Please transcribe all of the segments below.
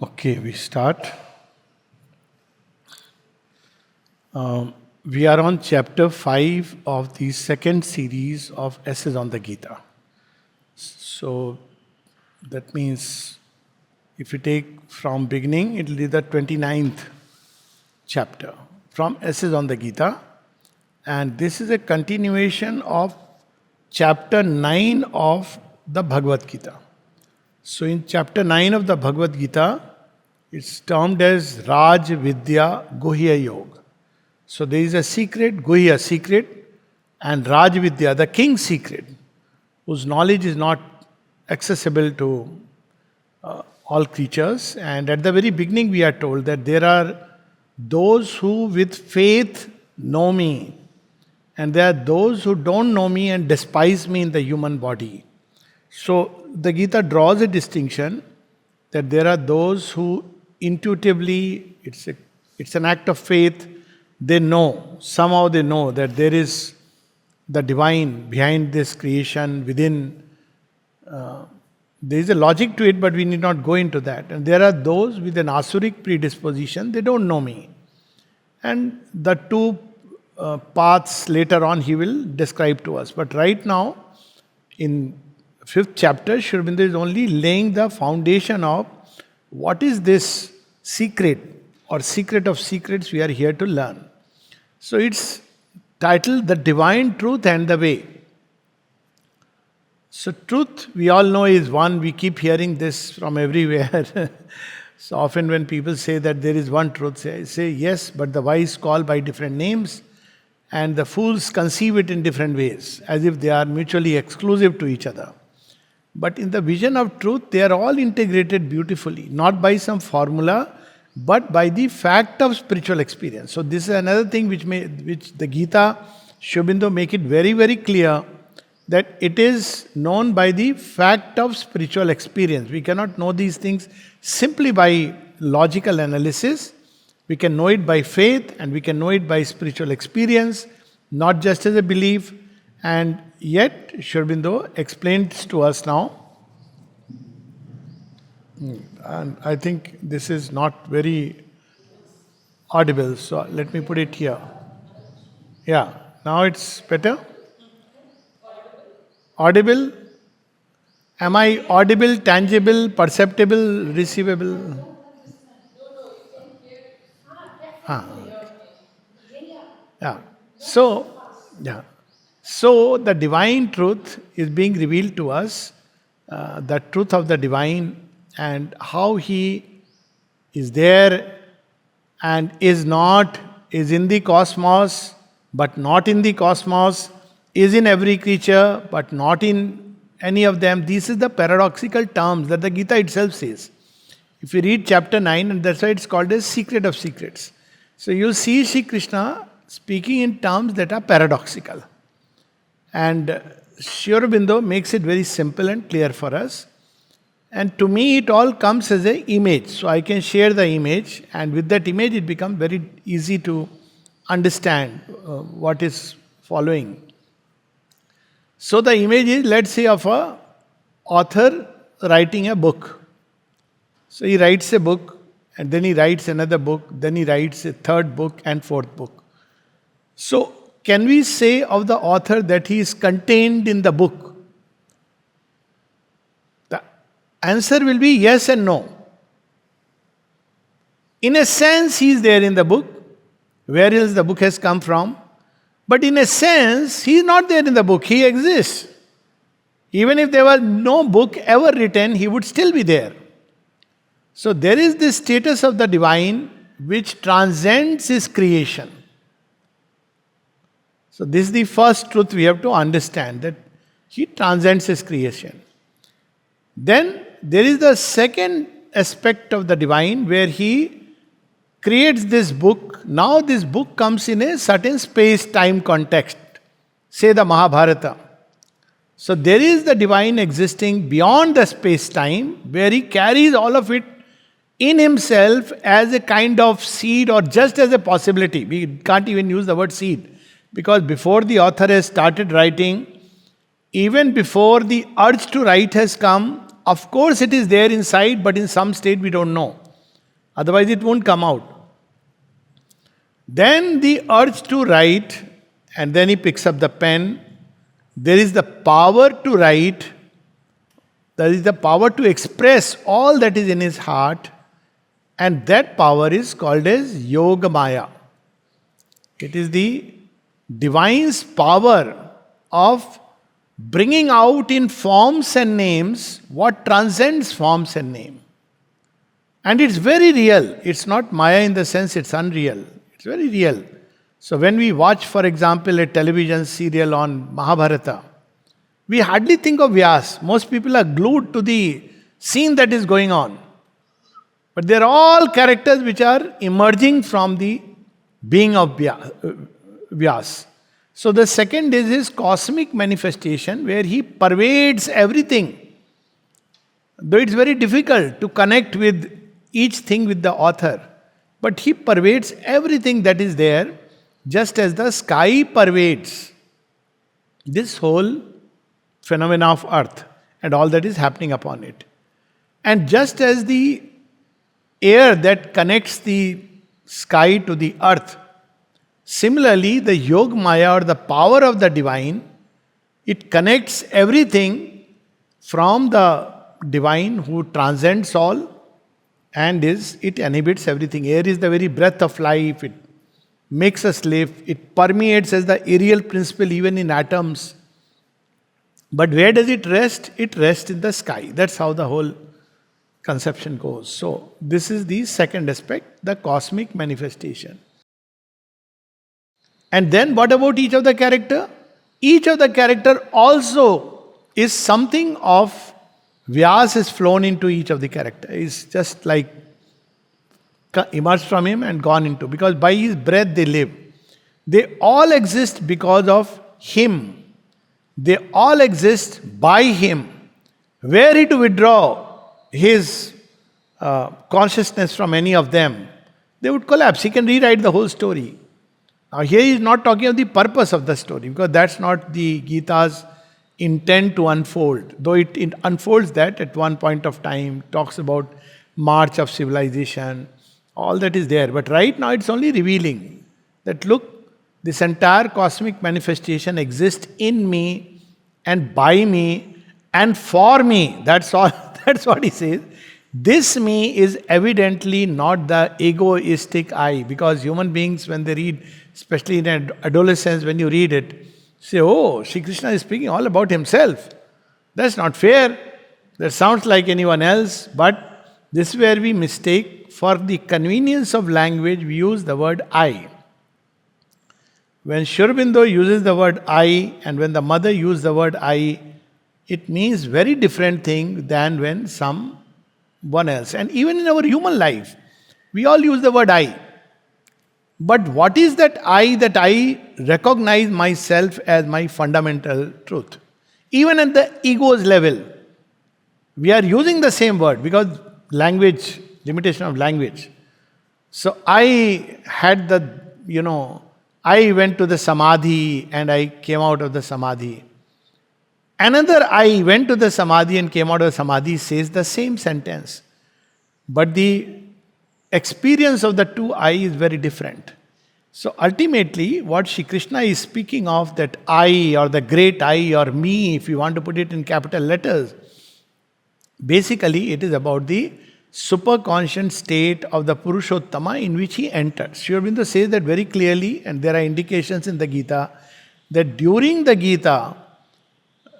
Okay, we start. We are on chapter 5 of the second series of essays on the Gita. So that means if you take from beginning, it will be the 29th chapter from essays on the Gita. And this is a continuation of chapter 9 of the Bhagavad Gita. So in chapter 9 of the Bhagavad Gita, it's termed as Raj Vidya Guhya Yoga. So there is a secret, Guhya secret, and Raj Vidya, the king's secret, whose knowledge is not accessible to all creatures. And at the very beginning, we are told that there are those who with faith know me, and there are those who don't know me and despise me in the human body. So the Gita draws a distinction that there are those who intuitively, it's an act of faith, they know, somehow they know that there is the divine behind this creation, within. There is a logic to it, but we need not go into that. And there are those with an asuric predisposition, they don't know me. And the two paths later on he will describe to us. But right now, in 5th chapter, Sri Aurobindo is only laying the foundation of what is this secret or secret of secrets we are here to learn. So it's titled The Divine Truth and the Way. So truth, we all know, is one. We keep hearing this from everywhere. So often when people say that there is one truth, I say yes, but the wise call by different names and the fools conceive it in different ways, as if they are mutually exclusive to each other. But in the vision of truth, they are all integrated beautifully, not by some formula, but by the fact of spiritual experience. So this is another thing which the Gita, Sri Aurobindo make it very, very clear that it is known by the fact of spiritual experience. We cannot know these things simply by logical analysis. We can know it by faith and we can know it by spiritual experience, not just as a belief. And yet, Sri Aurobindo explains to us now, and I think this is not very audible, so let me put it here. Yeah, now it's better? Audible? Am I audible, tangible, perceptible, receivable? Yeah. So the divine truth is being revealed to us, the truth of the divine and how he is there and is not, is in the cosmos but not in the cosmos, is in every creature but not in any of them. These are the paradoxical terms that the Gita itself says. If you read chapter 9, and that's why it's called as secret of secrets. So you see Sri Krishna speaking in terms that are paradoxical. And Sri Aurobindo makes it very simple and clear for us. And to me, it all comes as an image. So I can share the image, and with that image, it becomes very easy to understand what is following. So the image is, let's say, of a author writing a book. So he writes a book, and then he writes another book, then he writes a third book and fourth book. So can we say of the author that he is contained in the book? The answer will be yes and no. In a sense, he is there in the book, where else the book has come from. But in a sense, he is not there in the book, he exists. Even if there was no book ever written, he would still be there. So there is this status of the divine which transcends his creation. So this is the first truth we have to understand, that he transcends his creation. Then there is the second aspect of the divine where he creates this book. Now this book comes in a certain space-time context. Say the Mahabharata. So there is the divine existing beyond the space-time, where he carries all of it in himself as a kind of seed or just as a possibility. We can't even use the word seed. Because before the author has started writing, even before the urge to write has come, of course it is there inside, but in some state we don't know. Otherwise, it won't come out. Then the urge to write, and then he picks up the pen. There is the power to write. There is the power to express all that is in his heart. And that power is called as Yoga Maya. It is the divine's power of bringing out in forms and names what transcends forms and name. And it's very real. It's not Maya in the sense it's unreal. It's very real. So when we watch, for example, a television serial on Mahabharata, we hardly think of Vyas. Most people are glued to the scene that is going on. But they are all characters which are emerging from the being of Vyas. So the second is his cosmic manifestation, where he pervades everything. Though it's very difficult to connect with each thing with the author, but he pervades everything that is there, just as the sky pervades this whole phenomena of earth and all that is happening upon it. And just as the air that connects the sky to the earth, similarly the Yoga Maya, or the power of the divine, it connects everything from the divine who transcends all, and it inhibits everything. Air is the very breath of life. It makes us live. It permeates as the aerial principle even in atoms. But where does it rest? It rests in the sky. That's how the whole conception goes. So this is the second aspect, the cosmic manifestation. And then what about each of the character? Each of the character also is something of Vyas has flown into each of the character. It's just like emerged from him and gone into. Because by his breath they live. They all exist because of him. They all exist by him. Were he to withdraw his consciousness from any of them, they would collapse. He can rewrite the whole story. Now here he is not talking of the purpose of the story, because that's not the Gita's intent to unfold. Though it unfolds that at one point of time, talks about march of civilization, all that is there. But right now it's only revealing that look, this entire cosmic manifestation exists in me and by me and for me. That's all. That's what he says. This me is evidently not the egoistic I, because human beings, when they read, especially in adolescence, when you read it, say, oh, Sri Krishna is speaking all about himself. That's not fair. That sounds like anyone else. But this is where we mistake. For the convenience of language, we use the word I. When Aurobindo uses the word I, and when the mother uses the word I, it means very different thing than when someone else. And even in our human life, we all use the word I. But what is that I recognize myself as my fundamental truth? Even at the ego's level, we are using the same word because language, limitation of language. So I had I went to the samadhi and I came out of the samadhi. Another I went to the samadhi and came out of the samadhi says the same sentence. But the experience of the two I is very different. So ultimately, what Shri Krishna is speaking of, that I or the great I or me, if you want to put it in capital letters, basically it is about the superconscious state of the Purushottama in which he enters. Sri Aurobindo says that very clearly, and there are indications in the Gita that during the Gita,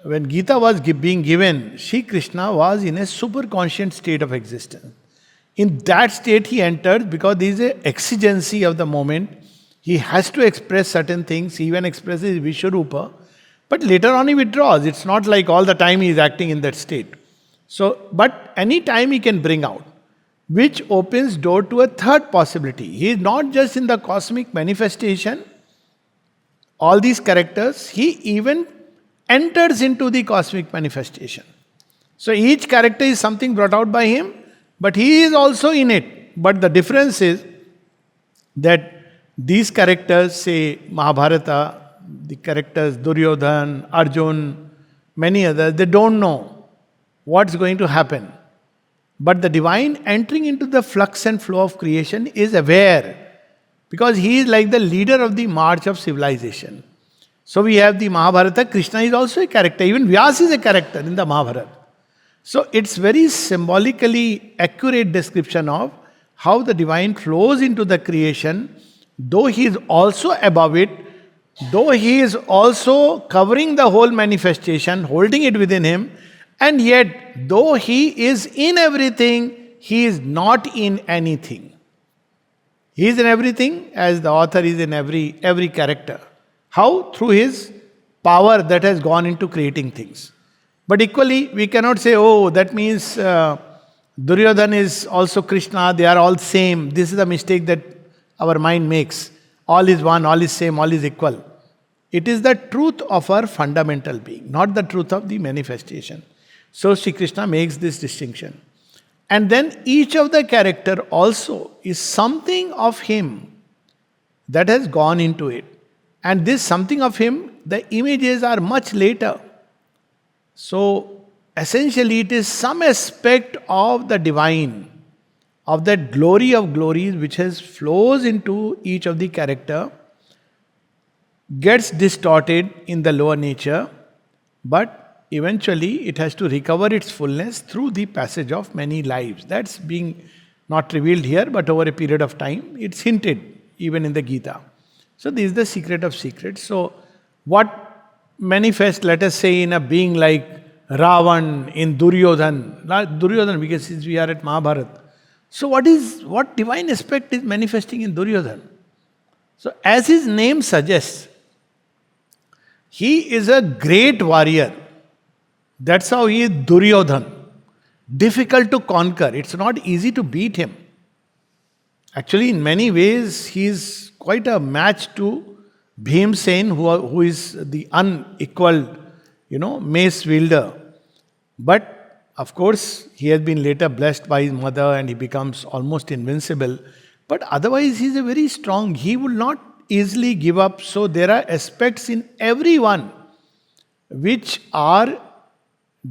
when Gita was being given, Shri Krishna was in a superconscious state of existence. In that state he enters because there is an exigency of the moment. He has to express certain things. He even expresses Vishwarupa. But later on he withdraws. It's not like all the time he is acting in that state. So, but any time he can bring out, which opens door to a third possibility. He is not just in the cosmic manifestation, all these characters, he even enters into the cosmic manifestation. So each character is something brought out by him, but he is also in it. But the difference is that these characters, say Mahabharata, the characters Duryodhan, Arjun, many others, they don't know what's going to happen. But the divine entering into the flux and flow of creation is aware, because he is like the leader of the march of civilization. So we have the Mahabharata, Krishna is also a character, even Vyas is a character in the Mahabharata. So it's very symbolically accurate description of how the divine flows into the creation, though he is also above it, though he is also covering the whole manifestation, holding it within him, and yet though he is in everything, he is not in anything. He is in everything as the author is in every character. How? Through his power that has gone into creating things. But equally, we cannot say, oh, that means Duryodhana is also Krishna, they are all same. This is a mistake that our mind makes. All is one, all is same, all is equal. It is the truth of our fundamental being, not the truth of the manifestation. So Sri Krishna makes this distinction. And then each of the character also is something of him that has gone into it. And this something of him, the images are much later. So essentially it is some aspect of the divine, of that glory of glories which has flows into each of the character, gets distorted in the lower nature, but eventually it has to recover its fullness through the passage of many lives. That's being not revealed here, but over a period of time, it's hinted even in the Gita. So this is the secret of secrets. So what manifests, let us say, in a being like Ravan, in Duryodhana, because since we are at Mahabharata. So what divine aspect is manifesting in Duryodhana? So as his name suggests, he is a great warrior. That's how he is Duryodhana. Difficult to conquer. It's not easy to beat him. Actually, in many ways, he is quite a match to Bhimsen, who is the unequaled, mace wielder. But, of course, he has been later blessed by his mother and he becomes almost invincible. But otherwise, he is a very strong. He will not easily give up. So there are aspects in everyone which are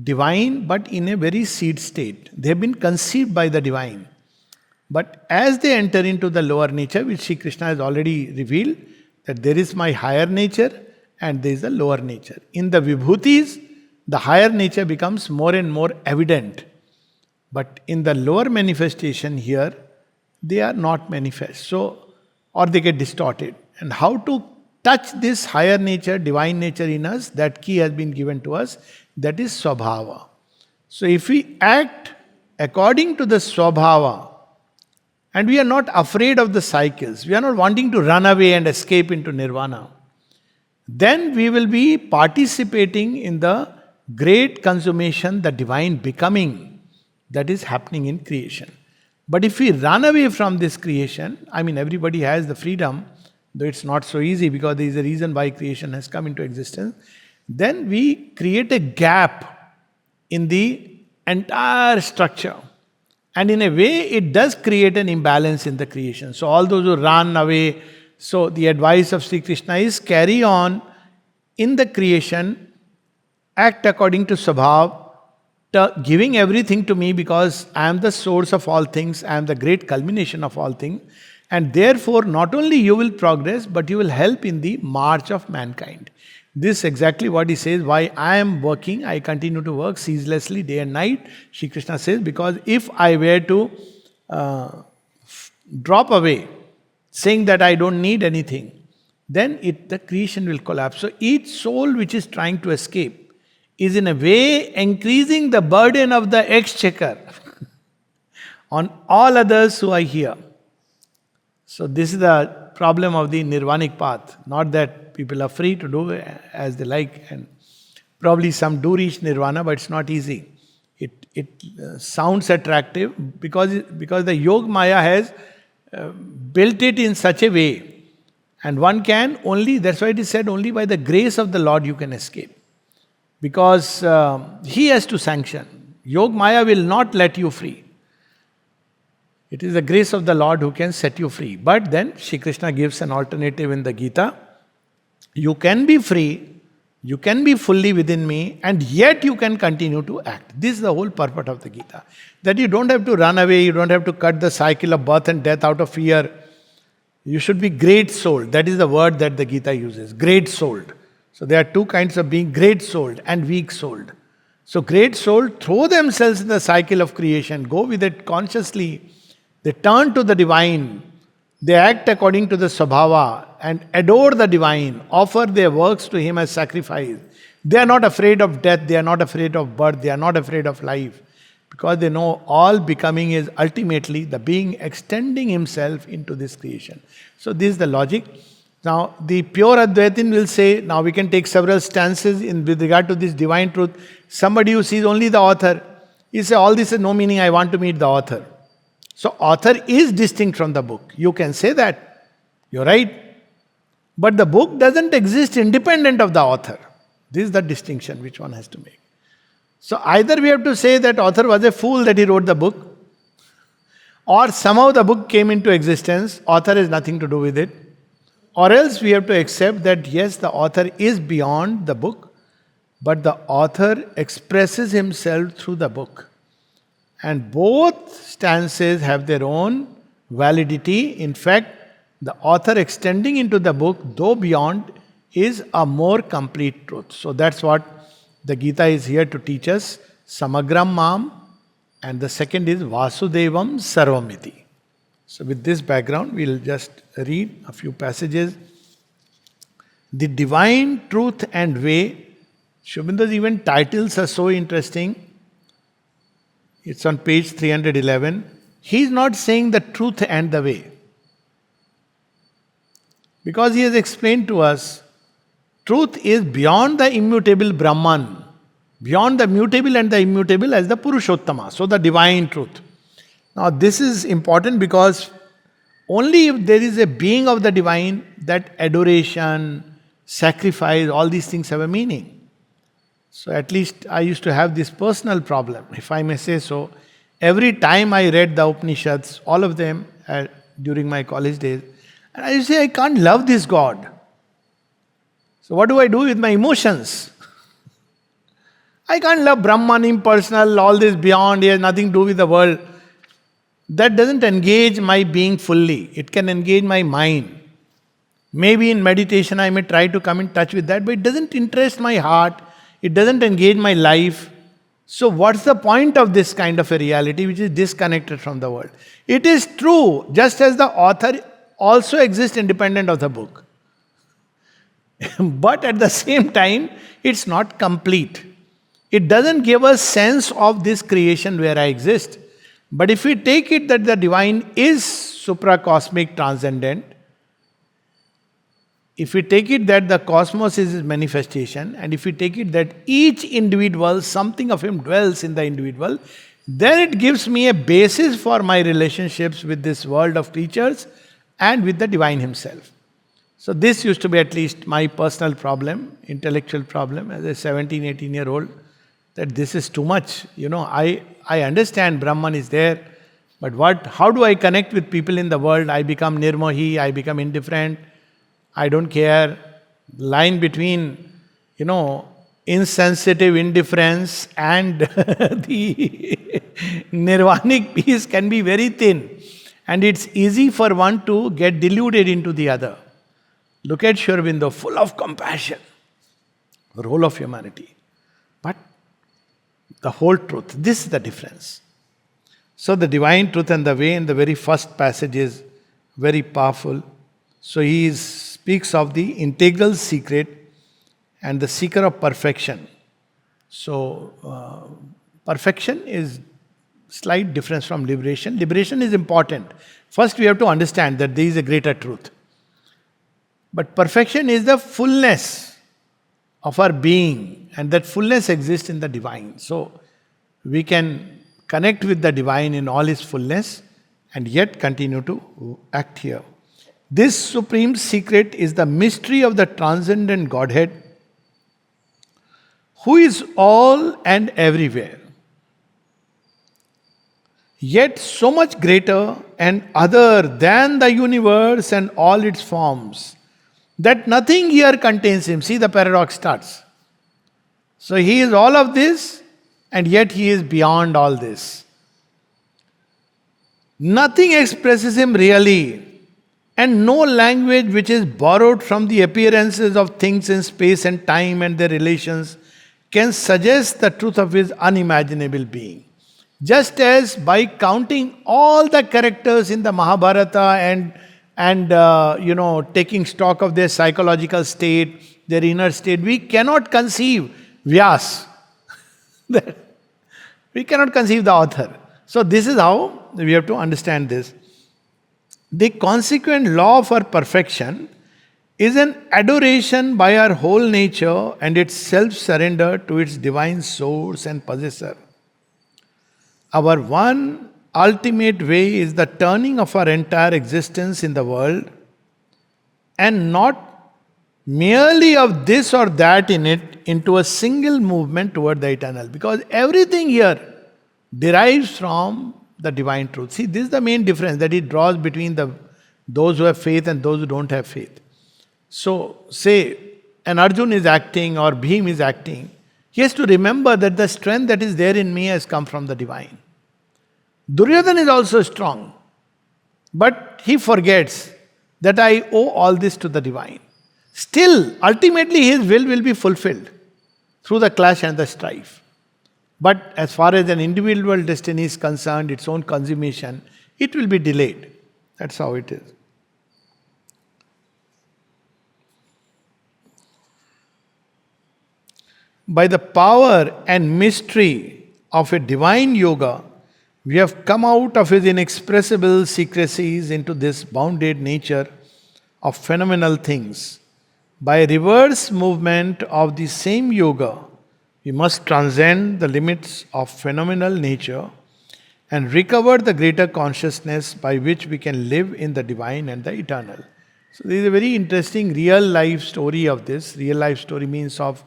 divine, but in a very seed state. They have been conceived by the divine. But as they enter into the lower nature, which Sri Krishna has already revealed, that there is my higher nature and there is the lower nature. In the Vibhutis, the higher nature becomes more and more evident. But in the lower manifestation here, they are not manifest. So, or they get distorted. And how to touch this higher nature, divine nature in us, that key has been given to us, that is Swabhava. So if we act according to the Swabhava, and we are not afraid of the cycles, we are not wanting to run away and escape into nirvana, then we will be participating in the great consummation, the divine becoming that is happening in creation. But if we run away from this creation, everybody has the freedom, though it's not so easy because there is a reason why creation has come into existence, then we create a gap in the entire structure. And in a way, it does create an imbalance in the creation. So all those who run away, so the advice of Sri Krishna is carry on in the creation, act according to Swabhav, giving everything to me because I am the source of all things, I am the great culmination of all things. And therefore, not only you will progress, but you will help in the march of mankind. This is exactly what he says, why I am working, I continue to work ceaselessly day and night. Shri Krishna says, because if I were to drop away, saying that I don't need anything, then the creation will collapse. So each soul which is trying to escape is in a way increasing the burden of the exchequer on all others who are here. So this is the problem of the nirvanic path. Not that people are free to do as they like, and probably some do reach nirvana, but it's not easy. It sounds attractive because the Yog Maya has built it in such a way, and one can only, that's why it is said, only by the grace of the Lord you can escape. Because He has to sanction. Yog Maya will not let you free. It is the grace of the Lord who can set you free. But then Shri Krishna gives an alternative in the Gita. You can be free You can be fully within me and yet you can continue to act. This is the whole purport of the Gita. That you don't have to run away, you don't have to cut the cycle of birth and death out of fear. You should be great souled. That is the word that the Gita uses, great souled. So there are two kinds of being, great souled and weak souled. So great souled throw themselves in the cycle of creation, go with it consciously. They turn to the divine. They act according to the Svabhava and adore the divine, offer their works to him as sacrifice. They are not afraid of death, they are not afraid of birth, they are not afraid of life. Because they know all becoming is ultimately the being extending himself into this creation. So this is the logic. Now the pure Advaitin will say, now we can take several stances with regard to this divine truth. Somebody who sees only the author, he says all this has no meaning, I want to meet the author. So author is distinct from the book. You can say that. You're right. But the book doesn't exist independent of the author. This is the distinction which one has to make. So either we have to say that author was a fool that he wrote the book, or somehow the book came into existence, author has nothing to do with it. Or else we have to accept that yes, the author is beyond the book, but the author expresses himself through the book. And both stances have their own validity. In fact, the author extending into the book, though beyond, is a more complete truth. So that's what the Gita is here to teach us. Samagram Mam, and the second is Vasudevam Sarvamiti. So with this background, we'll just read a few passages. The divine truth and way. Shubinda's even titles are so interesting. It's on page 311. He's not saying the truth and the way. Because he has explained to us, truth is beyond the immutable Brahman, beyond the mutable and the immutable as the Purushottama, so the divine truth. Now this is important because only if there is a being of the divine, that adoration, sacrifice, all these things have a meaning. So at least I used to have this personal problem, if I may say so. Every time I read the Upanishads, all of them during my college days, and I used to say, I can't love this God. So what do I do with my emotions? I can't love Brahman, impersonal, all this beyond, he has nothing to do with the world. That doesn't engage my being fully. It can engage my mind. Maybe in meditation I may try to come in touch with that, but it doesn't interest my heart. It doesn't engage my life. So what's the point of this kind of a reality which is disconnected from the world? It is true, just as the author also exists independent of the book. But at the same time, it's not complete. It doesn't give us sense of this creation where I exist. But if we take it that the divine is supracosmic, transcendent, if we take it that the cosmos is his manifestation, and if we take it that each individual, something of him dwells in the individual, then it gives me a basis for my relationships with this world of creatures and with the divine himself. So this used to be at least my personal problem, intellectual problem as a 17, 18-year-old, that this is too much. I understand Brahman is there, but how do I connect with people in the world? I become nirmohi, I become indifferent, I don't care. Line between, insensitive indifference and the nirvanic peace can be very thin. And it's easy for one to get deluded into the other. Look at Aurobindo, full of compassion, the role of humanity. But the whole truth, this is the difference. So the divine truth and the way in the very first passage is very powerful. So he speaks of the integral secret and the seeker of perfection. So perfection is slight difference from liberation. Liberation is important. First we have to understand that there is a greater truth. But perfection is the fullness of our being, and that fullness exists in the divine. So we can connect with the divine in all its fullness and yet continue to act here. This supreme secret is the mystery of the transcendent Godhead, who is all and everywhere, yet so much greater and other than the universe and all its forms, that nothing here contains him. See, the paradox starts. So he is all of this, and yet he is beyond all this. Nothing expresses him really, and no language which is borrowed from the appearances of things in space and time and their relations can suggest the truth of his unimaginable being. Just as by counting all the characters in the Mahabharata and taking stock of their psychological state, their inner state, we cannot conceive Vyas. We cannot conceive the author. So this is how we have to understand this. The consequent law of our perfection is an adoration by our whole nature and its self-surrender to its divine source and possessor. Our one ultimate way is the turning of our entire existence in the world, and not merely of this or that in it, into a single movement toward the eternal. Because everything here derives from the divine truth. See, this is the main difference that it draws between those who have faith and those who don't have faith. So, say an Arjun is acting or Bhim is acting, he has to remember that the strength that is there in me has come from the divine. Duryodhana is also strong, but he forgets that I owe all this to the divine. Still, ultimately his will be fulfilled through the clash and the strife. But as far as an individual destiny is concerned, its own consummation, it will be delayed. That's how it is. By the power and mystery of a divine yoga, we have come out of his inexpressible secrecies into this bounded nature of phenomenal things. By reverse movement of the same yoga, we must transcend the limits of phenomenal nature and recover the greater consciousness by which we can live in the divine and the eternal. So, there is a very interesting real life story of this. Real life story means of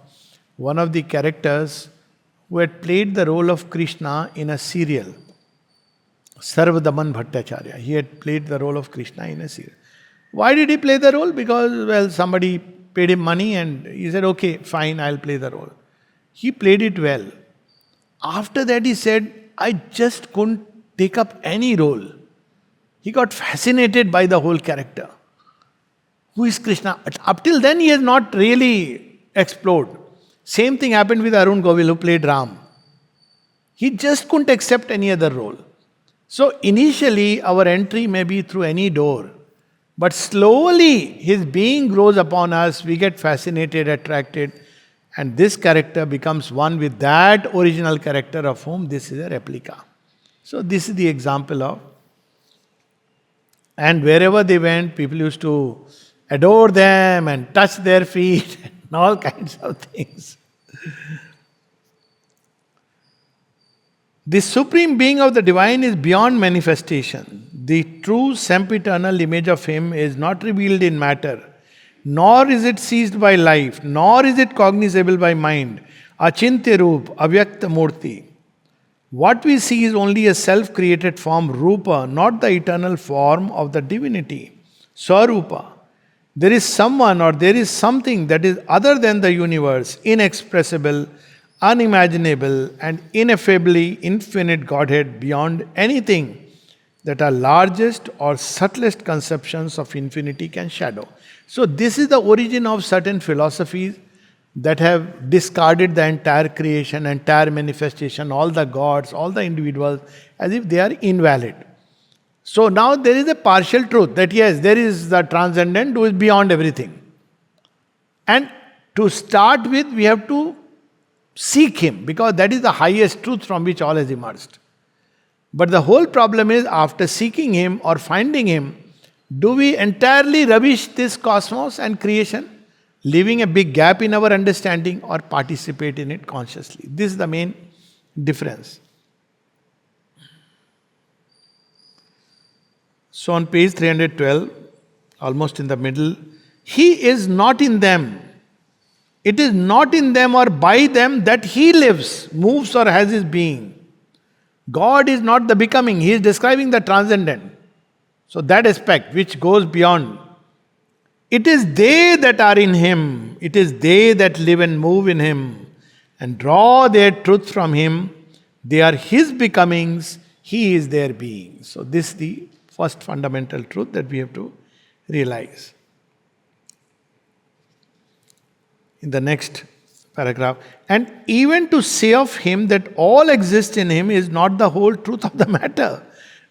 one of the characters who had played the role of Krishna in a serial. Sarvadaman Bhattacharya. He had played the role of Krishna in a serial. Why did he play the role? Because, somebody paid him money and he said, okay, fine, I'll play the role. He played it well. After that, he said, I just couldn't take up any role. He got fascinated by the whole character. Who is Krishna? Up till then, he has not really explored. Same thing happened with Arun Govil, who played Ram. He just couldn't accept any other role. So, initially, our entry may be through any door. But slowly, his being grows upon us, we get fascinated, attracted, and this character becomes one with that original character of whom this is a replica. So this is the example of. And wherever they went, people used to adore them and touch their feet and all kinds of things. The supreme being of the divine is beyond manifestation. The true sempiternal image of him is not revealed in matter, nor is it seized by life, nor is it cognizable by mind. Achintya Roop, Avyakta Murti. What we see is only a self-created form, Rupa, not the eternal form of the divinity, Swarupa. There is someone or there is something that is other than the universe, inexpressible, unimaginable, and ineffably infinite Godhead beyond anything that our largest or subtlest conceptions of infinity can shadow. So this is the origin of certain philosophies that have discarded the entire creation, entire manifestation, all the gods, all the individuals, as if they are invalid. So now there is a partial truth that yes, there is the transcendent who is beyond everything. And to start with, we have to seek him, because that is the highest truth from which all has emerged. But the whole problem is, after seeking him or finding him, do we entirely rubbish this cosmos and creation, leaving a big gap in our understanding, or participate in it consciously? This is the main difference. So on page 312, almost in the middle, he is not in them. It is not in them or by them that he lives, moves, or has his being. God is not the becoming, he is describing the transcendent. So that aspect which goes beyond. It is they that are in him, it is they that live and move in him, and draw their truth from him. They are his becomings, he is their being. So this is the first fundamental truth that we have to realize. In the next paragraph, and even to say of him that all exists in him is not the whole truth of the matter,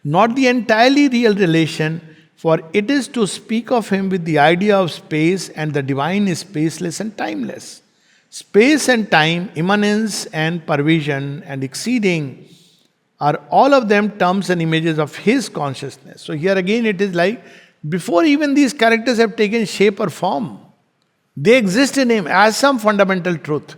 not the entirely real relation, for it is to speak of him with the idea of space, and the divine is spaceless and timeless. Space and time, immanence and pervision and exceeding are all of them terms and images of his consciousness. So here again it is like, before even these characters have taken shape or form, they exist in him as some fundamental truth.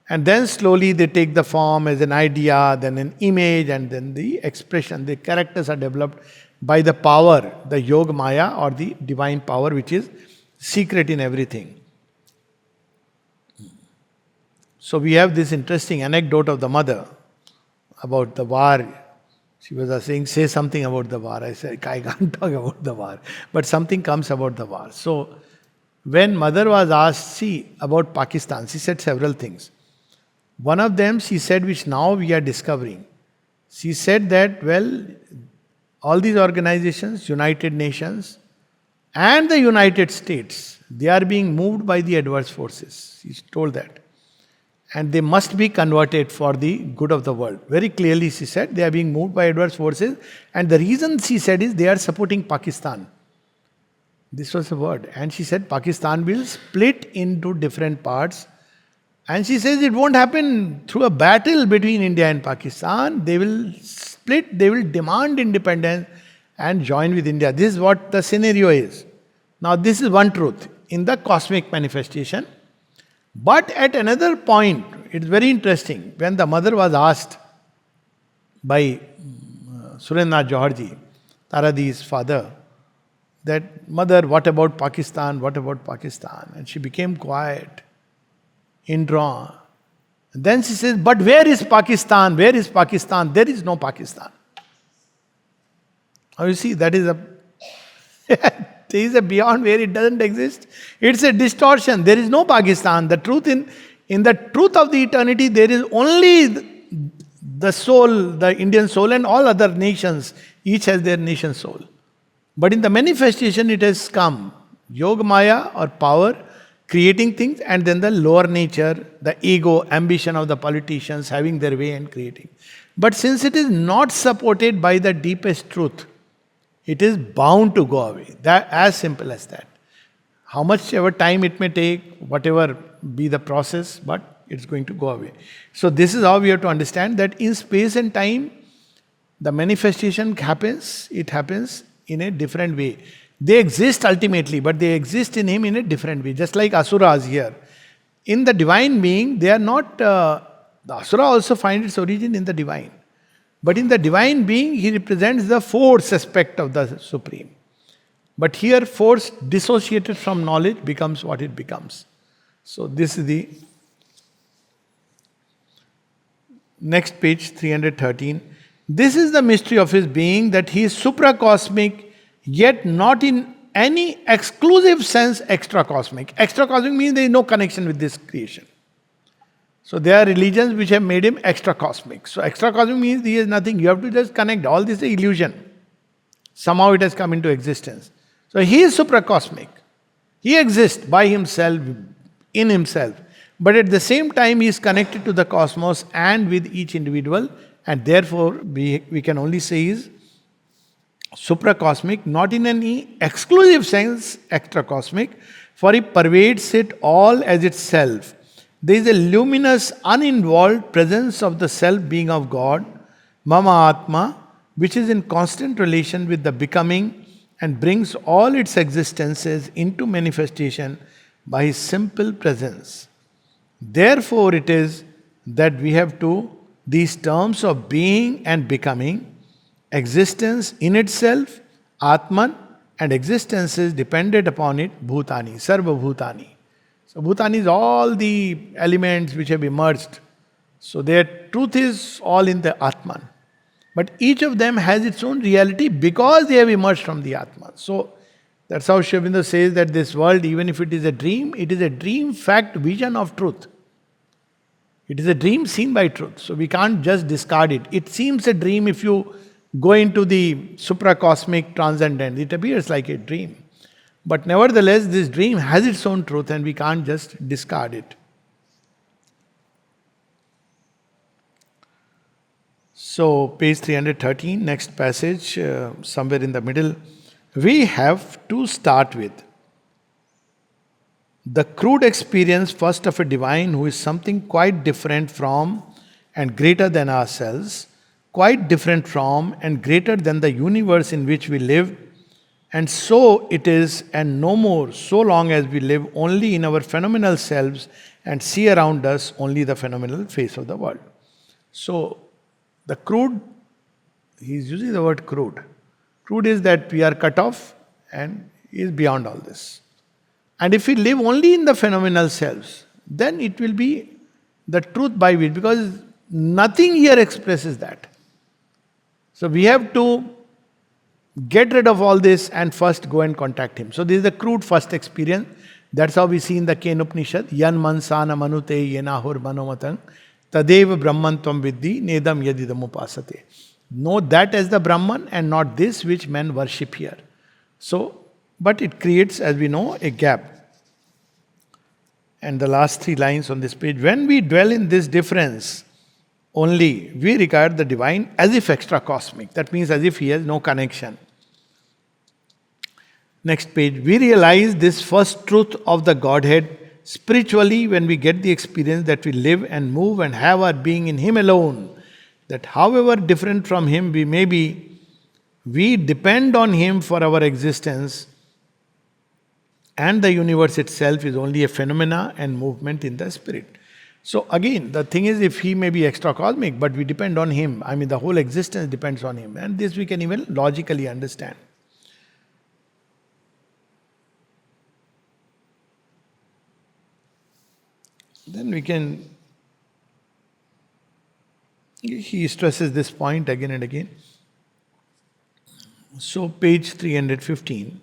And then slowly they take the form as an idea, then an image, and then the expression. The characters are developed by the power, the Yoga Maya or the divine power, which is secret in everything. So we have this interesting anecdote of the mother about the war. She was saying, say something about the war. I said, I can't talk about the war. But something comes about the war. So when mother was asked, about Pakistan, she said several things. One of them she said, which now we are discovering. She said that, all these organizations, United Nations and the United States, they are being moved by the adverse forces. She told that. And they must be converted for the good of the world. Very clearly she said, they are being moved by adverse forces. And the reason she said is, they are supporting Pakistan. This was the word. And she said, Pakistan will split into different parts. And she says it won't happen through a battle between India and Pakistan. They will split, they will demand independence and join with India. This is what the scenario is. Now this is one truth in the cosmic manifestation. But at another point, it's very interesting. When the mother was asked by Surendranath Johar, Taradi's father, that, mother, what about Pakistan? What about Pakistan? And she became quiet, indrawn. And then she says, but where is Pakistan? Where is Pakistan? There is no Pakistan. Now you see, that is there is a beyond where it doesn't exist. It's a distortion. There is no Pakistan. The truth in the truth of the eternity, there is only the soul, the Indian soul, and all other nations. Each has their nation soul. But in the manifestation, it has come. Yoga Maya or power, creating things, and then the lower nature, the ego, ambition of the politicians having their way and creating. But since it is not supported by the deepest truth, it is bound to go away. That, as simple as that. How much ever time it may take, whatever be the process, but it's going to go away. So this is how we have to understand that in space and time, the manifestation happens, it happens in a different way. They exist ultimately, but they exist in him in a different way. Just like Asuras here. In the divine being, they are not... the Asura also finds its origin in the divine. But in the divine being, he represents the force aspect of the Supreme. But here, force dissociated from knowledge becomes what it becomes. So this is the next page, 313. This is the mystery of his being, that he is supracosmic, yet not in any exclusive sense extracosmic. Extracosmic means there is no connection with this creation. So there are religions which have made him extracosmic. So extracosmic means he is nothing. You have to just connect. All this is illusion. Somehow it has come into existence. So he is supracosmic. He exists by himself, in himself. But at the same time, he is connected to the cosmos and with each individual. And therefore, we can only say he is supracosmic, not in any exclusive sense extracosmic, for he pervades it all as itself. There is a luminous, uninvolved presence of the self-being of God, Mama Atma, which is in constant relation with the becoming and brings all its existences into manifestation by his simple presence. Therefore, it is that we have these terms of being and becoming, existence in itself, Atman, and existences dependent upon it, Bhutani, Sarva Bhutani. So Bhutani is all the elements which have emerged. So their truth is all in the Atman. But each of them has its own reality because they have emerged from the Atman. So that's how Aurobindo says that this world, even if it is a dream fact, vision of truth. It is a dream seen by truth. So we can't just discard it. It seems a dream if you go into the supracosmic transcendence. It appears like a dream. But nevertheless, this dream has its own truth and we can't just discard it. So, page 313, next passage, somewhere in the middle, we have to start with the crude experience first of a divine who is something quite different from and greater than ourselves, quite different from and greater than the universe in which we live, and so it is and no more so long as we live only in our phenomenal selves and see around us only the phenomenal face of the world. So, the crude, he is using the word crude. Crude is that we are cut off and is beyond all this. And if we live only in the phenomenal selves, then it will be the truth by which, because nothing here expresses that. So we have to get rid of all this and first go and contact him. So this is the crude first experience. That's how we see in the Ken Upanishad, Yan mansana manute yenahur manomatang Tadev Brahmantvam Vidhi Nedam Yadidam Upasate. Know that as the Brahman and not this which men worship here. So, but it creates, as we know, a gap. And the last 3 lines on this page. When we dwell in this difference only, we regard the divine as if extra cosmic. That means as if he has no connection. Next page. We realize this first truth of the Godhead spiritually when we get the experience that we live and move and have our being in Him alone, that however different from Him we may be, we depend on Him for our existence, and the universe itself is only a phenomena and movement in the spirit. So again, the thing is, if He may be extra cosmic, but we depend on Him, I mean the whole existence depends on Him, and this we can even logically understand. Then we can, he stresses this point again and again. So page 315.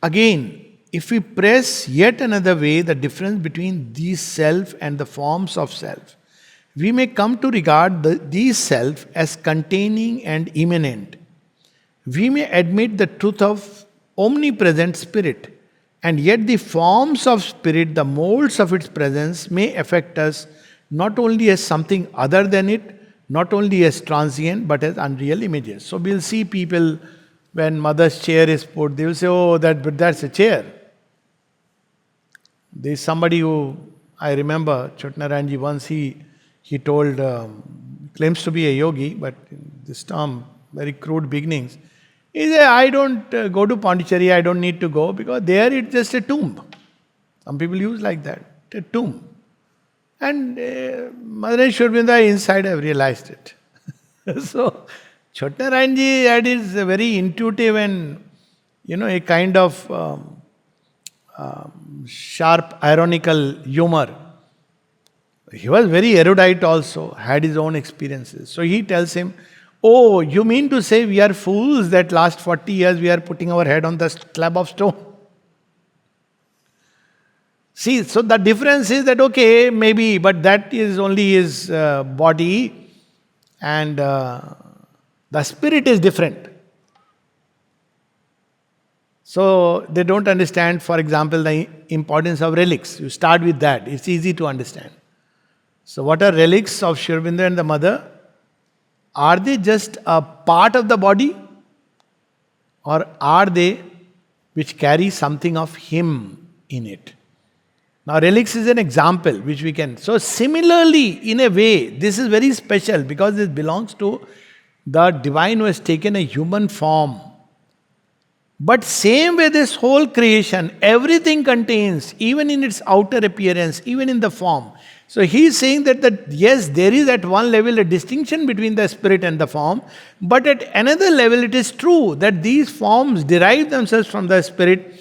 Again, if we press yet another way the difference between these self and the forms of self, we may come to regard these self as containing and immanent. We may admit the truth of omnipresent spirit, and yet the forms of spirit, the molds of its presence, may affect us not only as something other than it, not only as transient, but as unreal images. So we'll see people, when mother's chair is put, they will say, oh, that's a chair. There's somebody who, I remember, Chotnaranji, once he told, claims to be a yogi, but this term, very crude beginnings. He said, I don't go to Pondicherry, I don't need to go, because there it's just a tomb. Some people use like that, a tomb. And Mother Aurobindo, inside I've realized it. So, Chotnaranji had his very intuitive and, a kind of sharp, ironical humor. He was very erudite also, had his own experiences. So he tells him, oh, you mean to say we are fools that last 40 years we are putting our head on the slab of stone? See, so the difference is that, okay, maybe, but that is only his body, and the spirit is different. So they don't understand, for example, the importance of relics. You start with that, it's easy to understand. So what are relics of Sri Aurobindo and the mother? Are they just a part of the body, or are they which carry something of Him in it? Now relics is an example which we can. So similarly, in a way, this is very special because this belongs to the divine who has taken a human form. But same way this whole creation, everything contains, even in its outer appearance, even in the form. So he is saying that yes, there is at one level a distinction between the spirit and the form, but at another level it is true that these forms derive themselves from the spirit.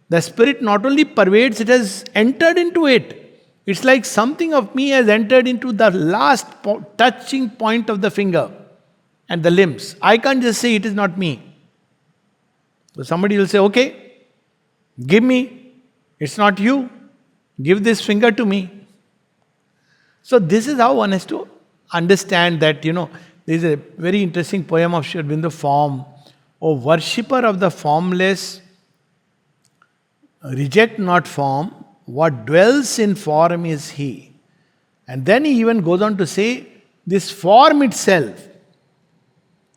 The spirit not only pervades, it has entered into it. It's like something of me has entered into the last touching point of the finger and the limbs. I can't just say it is not me. So somebody will say, okay, Give me. It's not you. Give this finger to me. So this is how one has to understand that, there is a very interesting poem of Sri Aurobindo, Form. O worshipper of the formless, reject not form, what dwells in form is he. And then he even goes on to say, this form itself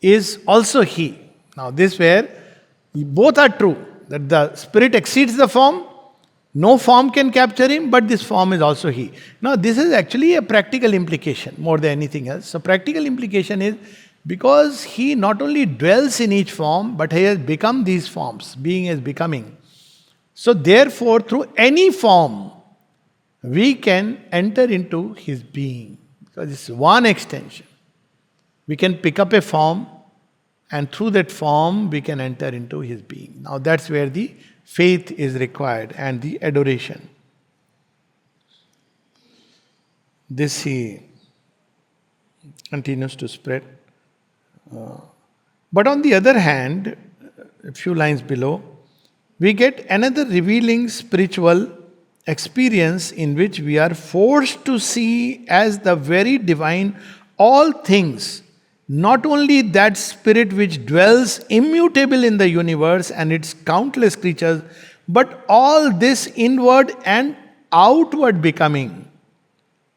is also he. Now this where both are true, that the spirit exceeds the form, no form can capture him, but this form is also he. Now this is actually a practical implication more than anything else. So practical implication is, because he not only dwells in each form, but he has become these forms. Being is becoming. So therefore, through any form, we can enter into his being. Because it's one extension. We can pick up a form, and through that form, we can enter into his being. Now that's where the faith is required and the adoration. This he continues to spread. But on the other hand, a few lines below, we get another revealing spiritual experience in which we are forced to see as the very divine all things, not only that spirit which dwells immutable in the universe and its countless creatures, but all this inward and outward becoming.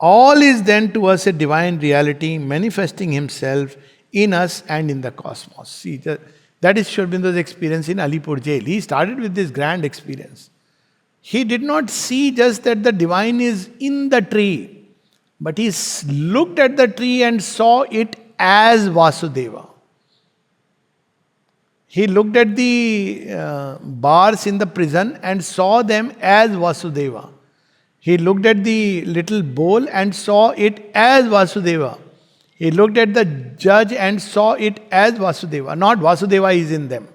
All is then to us a divine reality manifesting himself in us and in the cosmos. See, that is Sri Aurobindo's experience in Alipur jail. He started with this grand experience. He did not see just that the divine is in the tree, but he looked at the tree and saw it as Vasudeva. He looked at the bars in the prison and saw them as Vasudeva. He looked at the little bowl and saw it as Vasudeva. He looked at the judge and saw it as Vasudeva, not Vasudeva is in them.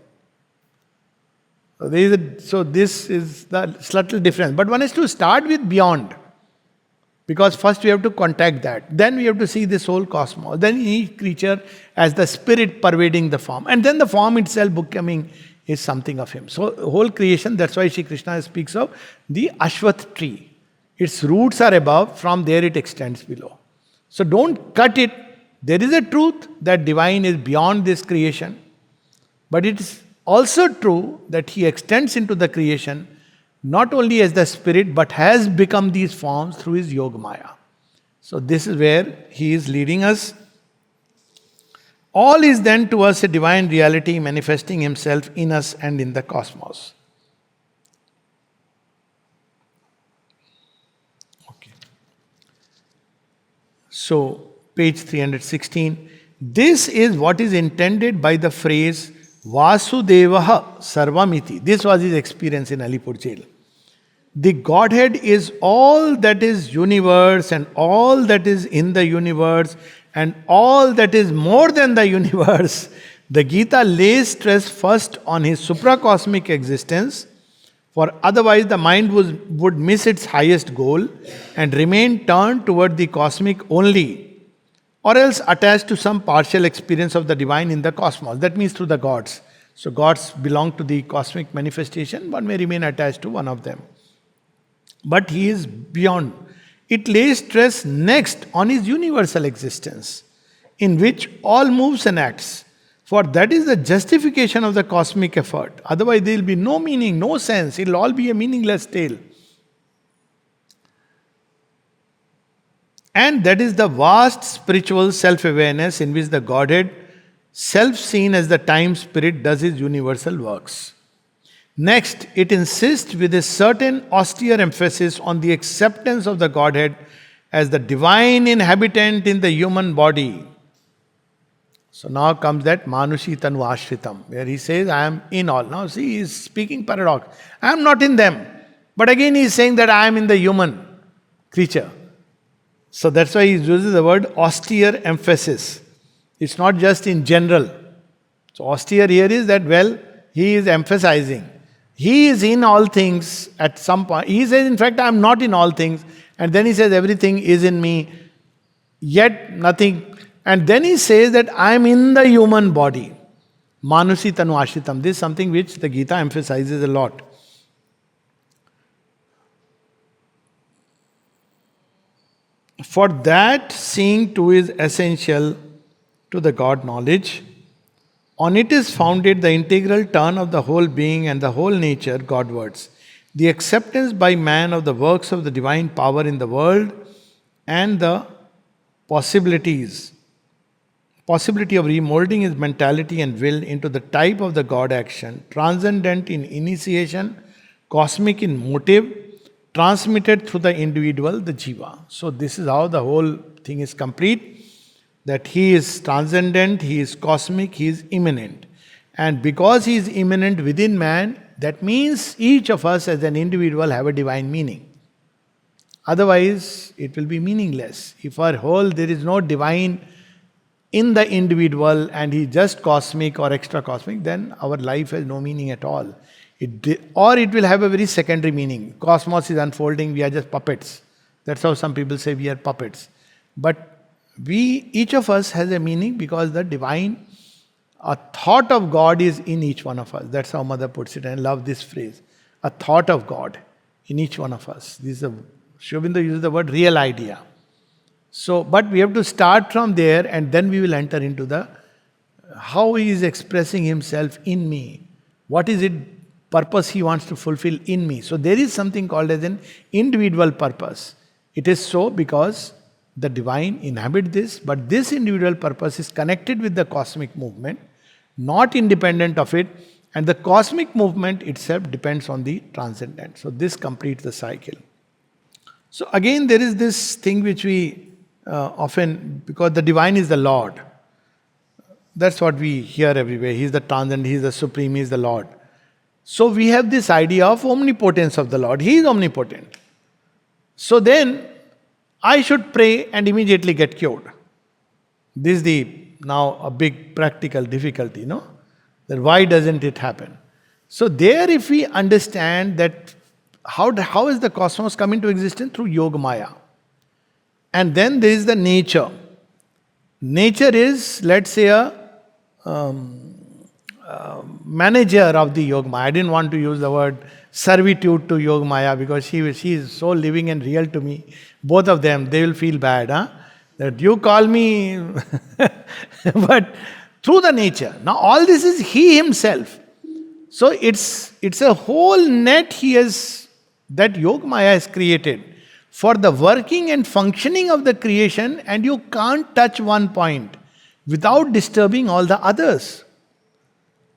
So this is the subtle difference. But one has to start with beyond. Because first we have to contact that. Then we have to see this whole cosmos. Then each creature as the spirit pervading the form. And then the form itself becoming is something of him. So whole creation, that's why Shri Krishna speaks of the Ashwath tree. Its roots are above, from there it extends below. So don't cut it. There is a truth that divine is beyond this creation. But it is also true that he extends into the creation not only as the spirit but has become these forms through his Yoga Maya. So this is where he is leading us. All is then to us a divine reality manifesting himself in us and in the cosmos. Okay. So page 316. This is what is intended by the phrase Vasudevaha Sarvamiti. This was his experience in Alipur jail. The Godhead is all that is universe and all that is in the universe and all that is more than the universe. The Gita lays stress first on his supracosmic existence, for otherwise the mind would miss its highest goal and remain turned toward the cosmic only, or else attached to some partial experience of the divine in the cosmos. That means through the gods. So gods belong to the cosmic manifestation, one may remain attached to one of them. But he is beyond. It lays stress next on his universal existence, in which all moves and acts. For that is the justification of the cosmic effort. Otherwise there will be no meaning, no sense. It will all be a meaningless tale. And that is the vast spiritual self-awareness in which the Godhead, self-seen as the time spirit, does his universal works. Next, it insists with a certain austere emphasis on the acceptance of the Godhead as the divine inhabitant in the human body. So now comes that Manushi Tanu Ashritam, where he says, I am in all. Now see, he is speaking paradox. I am not in them. But again he is saying that I am in the human creature. So that's why he uses the word austere emphasis. It's not just in general. So austere here is that, well, he is emphasizing. He is in all things at some point. He says, in fact, I am not in all things. And then he says, everything is in me, yet nothing. And then he says that I am in the human body. Manusi Tanu Ashritam. This is something which the Gita emphasizes a lot. For that, seeing too is essential to the God knowledge. On it is founded the integral turn of the whole being and the whole nature Godwards, the acceptance by man of the works of the divine power in the world, and the possibility of remolding his mentality and will into the type of the God action, transcendent in initiation, cosmic in motive, transmitted through the individual, the jiva. So this is how the whole thing is complete. That he is transcendent, he is cosmic, he is immanent. And because he is immanent within man, that means each of us as an individual have a divine meaning. Otherwise, it will be meaningless. If our whole, there is no divine in the individual and he is just cosmic or extra cosmic, then our life has no meaning at all. Or it will have a very secondary meaning. Cosmos is unfolding, we are just puppets. That's how some people say we are puppets. But each of us has a meaning because the divine, a thought of God is in each one of us. That's how Mother puts it, and I love this phrase. A thought of God in each one of us. Aurobindo uses the word real idea. So, but we have to start from there and then we will enter into the how he is expressing himself in me. What is it purpose he wants to fulfill in me. So there is something called as an individual purpose. It is so because the divine inhabit this, but this individual purpose is connected with the cosmic movement, not independent of it, and the cosmic movement itself depends on the transcendent. So this completes the cycle. So again there is this thing which we often, because the divine is the Lord, that's what we hear everywhere. He is the transcendent, He is the supreme, He is the Lord. So we have this idea of omnipotence of the Lord. He is omnipotent. So then I should pray and immediately get cured. This is now a big practical difficulty, no? That why doesn't it happen? So there if we understand that how is the cosmos come into existence? Through Yoga Maya. And then there is the nature. Nature is, let's say, a manager of the Yoga Maya. I didn't want to use the word servitude to Yoga Maya because she is so living and real to me. Both of them, they will feel bad, huh? That you call me, but through the nature. Now all this is He Himself. So it's a whole net He has, that Yoga Maya has created for the working and functioning of the creation, and you can't touch one point without disturbing all the others.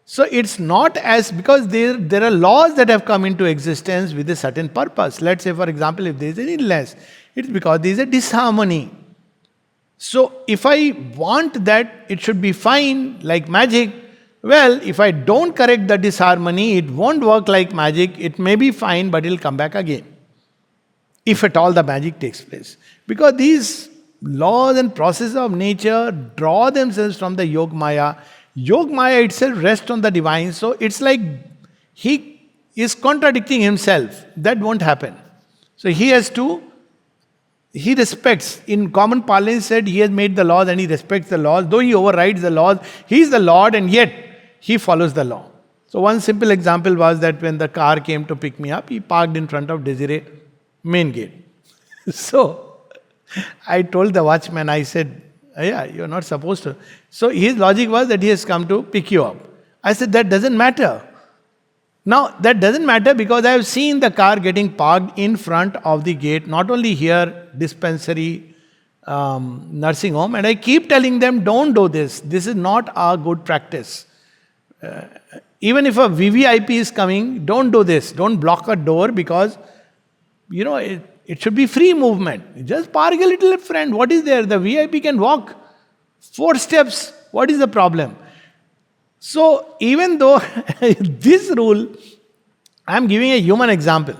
So it's not as, because there are laws that have come into existence with a certain purpose. Let's say, for example, if there is an illness, it's because there is a disharmony. So if I want that it should be fine like magic, well, if I don't correct the disharmony, it won't work like magic. It may be fine, but it will come back again. If at all the magic takes place. Because these laws and processes of nature draw themselves from the Yoga Maya. Yoga Maya itself rests on the divine. So it's like he is contradicting himself. That won't happen. So he respects, in common parlance said, he has made the laws and he respects the laws. Though he overrides the laws, he is the Lord and yet he follows the law. So one simple example was that when the car came to pick me up, he parked in front of Desiree main gate. So I told the watchman, I said, yeah, you're not supposed to. So his logic was that he has come to pick you up. I said, that doesn't matter. Now, that doesn't matter because I have seen the car getting parked in front of the gate, not only here, dispensary, nursing home, and I keep telling them, don't do this. This is not a good practice. Even if a VVIP is coming, don't do this. Don't block a door because, it should be free movement. Just park a little friend. What is there? The VIP can walk 4 steps. What is the problem? So, even though this rule, I am giving a human example.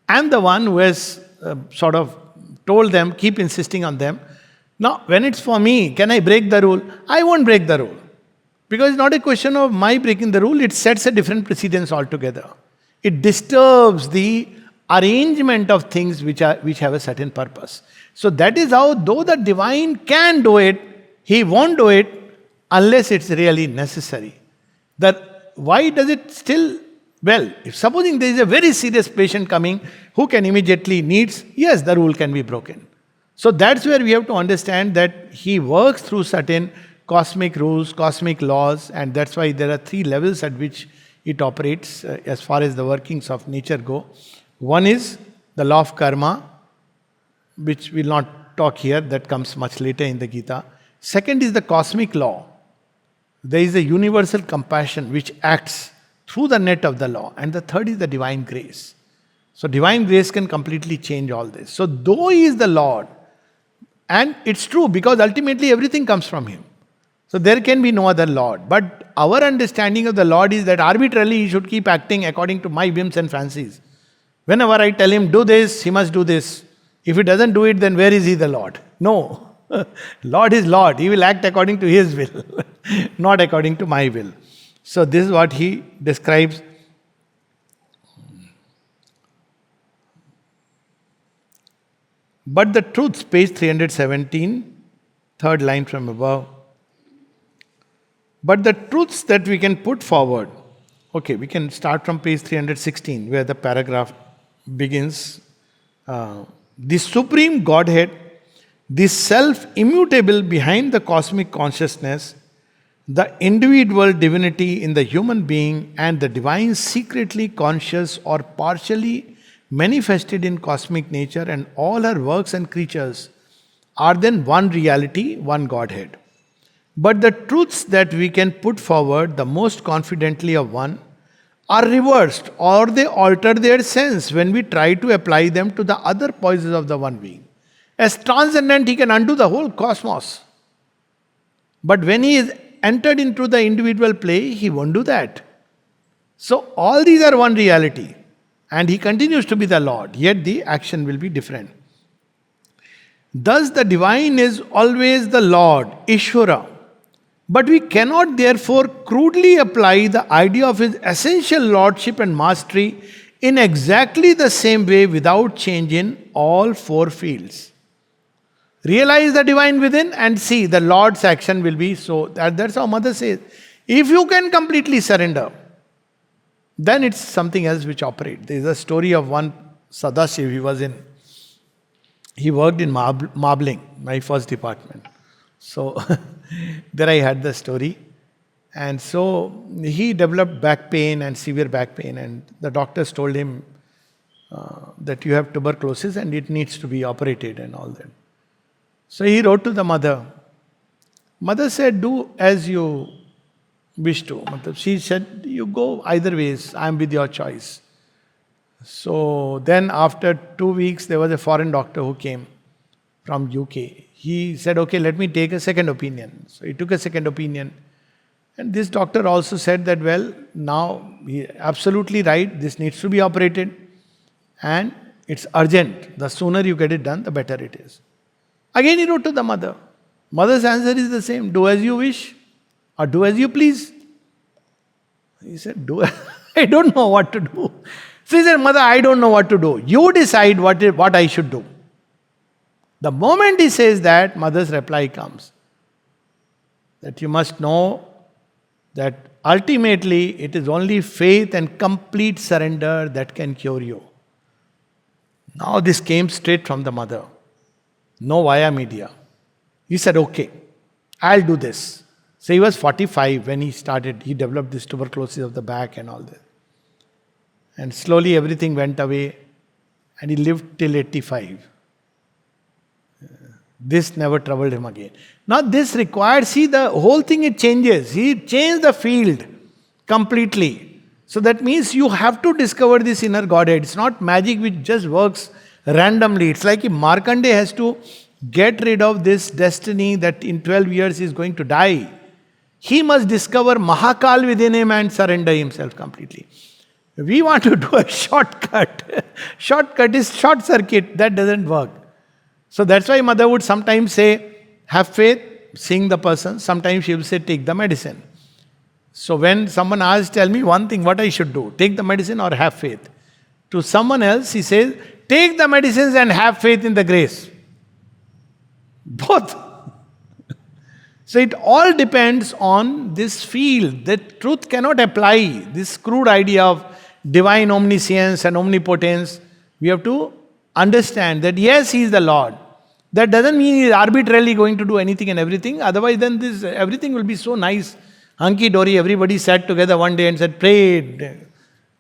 I am the one who has sort of told them, keep insisting on them. Now, when it's for me, can I break the rule? I won't break the rule. Because it's not a question of my breaking the rule, it sets a different precedence altogether. It disturbs the arrangement of things which have a certain purpose. So that is how, though the divine can do it, he won't do it unless it's really necessary. Why does it still? Well, if supposing there is a very serious patient coming who can immediately needs, yes, the rule can be broken. So that's where we have to understand that he works through certain cosmic rules, cosmic laws, and that's why there are three levels at which it operates as far as the workings of nature go. One is the law of karma, which we'll not talk here, that comes much later in the Gita. Second is the cosmic law. There is a universal compassion which acts through the net of the law. And the third is the divine grace. So divine grace can completely change all this. So though he is the Lord, and it's true because ultimately everything comes from him. So there can be no other Lord. But our understanding of the Lord is that arbitrarily he should keep acting according to my whims and fancies. Whenever I tell him do this, he must do this. If he doesn't do it, then where is he the Lord? No. Lord is Lord. He will act according to his will, not according to my will. So this is what he describes. But the truths, page 317, third line from above. But the truths that we can put forward, okay, we can start from page 316, where the paragraph begins. The Supreme Godhead, the self immutable behind the cosmic consciousness, the individual divinity in the human being, and the divine secretly conscious or partially manifested in cosmic nature and all her works and creatures are then one reality, one Godhead. But the truths that we can put forward the most confidently of one are reversed or they alter their sense when we try to apply them to the other poises of the one being. As transcendent, he can undo the whole cosmos. But when he is entered into the individual play, he won't do that. So all these are one reality. And he continues to be the Lord, yet the action will be different. Thus the divine is always the Lord, Ishvara. But we cannot therefore crudely apply the idea of his essential lordship and mastery in exactly the same way without change in all four fields. Realize the divine within and see the Lord's action will be so. That's how Mother says. If you can completely surrender, then it's something else which operates. There is a story of one Sadashiv. He worked in marbling, my first department. So there I had the story. And so he developed back pain and severe back pain. And the doctors told him that you have tuberculosis and it needs to be operated and all that. So he wrote to the mother. Mother said, do as you wish to. She said, you go either ways, I am with your choice. So then after 2 weeks, there was a foreign doctor who came from UK. He said, okay, let me take a second opinion. So he took a second opinion. And this doctor also said that, well, now he absolutely right, this needs to be operated. And it's urgent. The sooner you get it done, the better it is. Again he wrote to the mother. Mother's answer is the same. Do as you wish or do as you please. He said, I don't know what to do. So he said, Mother, I don't know what to do. You decide what I should do. The moment he says that, Mother's reply comes. That you must know that ultimately it is only faith and complete surrender that can cure you. Now this came straight from the mother. No via media. He said, okay, I'll do this. So he was 45 when he started. He developed this tuberculosis of the back and all that. And slowly everything went away and he lived till 85. This never troubled him again. Now this required, see the whole thing it changes. He changed the field completely. So that means you have to discover this inner Godhead. It's not magic which just works randomly. It's like if Markandeya has to get rid of this destiny that in 12 years he is going to die. He must discover Mahakal within him and surrender himself completely. We want to do a shortcut. Shortcut is short circuit. That doesn't work. So that's why Mother would sometimes say, have faith, seeing the person. Sometimes she will say, take the medicine. So when someone asks, tell me one thing, what I should do, take the medicine or have faith. To someone else, he says, take the medicines and have faith in the grace. Both. So it all depends on this field. That truth cannot apply. This crude idea of divine omniscience and omnipotence. We have to understand that yes, He is the Lord. That doesn't mean he is arbitrarily going to do anything and everything. Otherwise, then this everything will be so nice, hunky dory. Everybody sat together one day and said, prayed,